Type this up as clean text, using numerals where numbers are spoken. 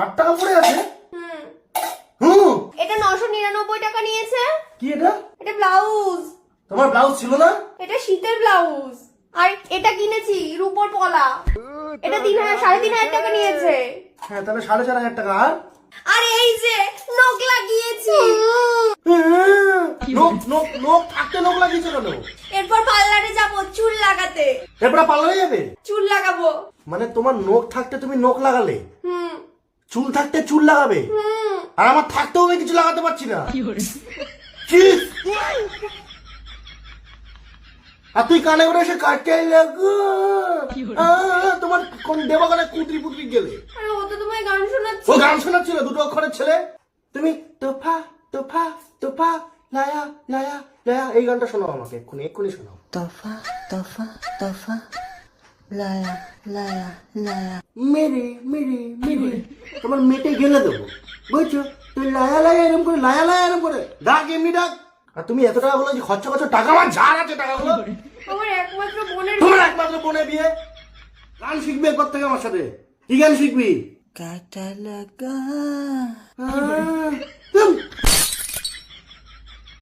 8 টাকা পড়ে আছে। হুম, হুম, এটা 999 টাকা নিয়েছে। কি এটা? এটা ব্লাউজ। তোমার ব্লাউজ ছিল না? এটা শীতের ব্লাউজ। আর এটা কিনেছি রূপোর পলা। এটা 3,500 টাকা নিয়েছে। হ্যাঁ, তাহলে 4,500 টাকা। আর এই যে নখ লাগিয়েছি। নখ থাকতে নখ লাগিয়েছে কেন? এরপর পার্লারে যাব চুল লাগাতে। এরপরে পার্লারে যাবে? চুল লাগাবো। মানে তোমার নখ থাকতে তুমি নখ লাগালে, হুম চুল থাকতে চুল লাগাবে, হুম। আর আমার থাকতেও আমি কিছু লাগাতে পারছি না। কি? আর তুই কানে করে এসে কাটতে লাগো। তোমার কোন দেবাগানে কুতরি পুতরি গেলে? আরে ও তো তোমায় গান শোনাচ্ছে। ও গান শোনাচ্ছিল, 2 অক্ষরের ছেলে। তুমি তোফা তোফা তোফা লায়া লায়া লায়া, এই গানটা শোনাও আমাকে, এক্ষুনি শোনাও। तोहफा तोहफा तोहफा लाया लाया लाया মেরে মেরে মেরে তোমার মেটে গেলে দেবো, বুঝছো? তুই লায়া লায়া এরম করে, লায়া লায়া এরম করে ডাক, এমনি ডাক। আর তুমি এত টাকা বলো যে খরচা করছো, টাকা আমার ঝাড় আছে টাকাগুলো। আমার একমাত্র বোনের। তোমার একমাত্র বোনের বিয়ে, গান শিখবি এরপর থেকে আমার সাথে। কি গান শিখবি? काटा लगा আহ,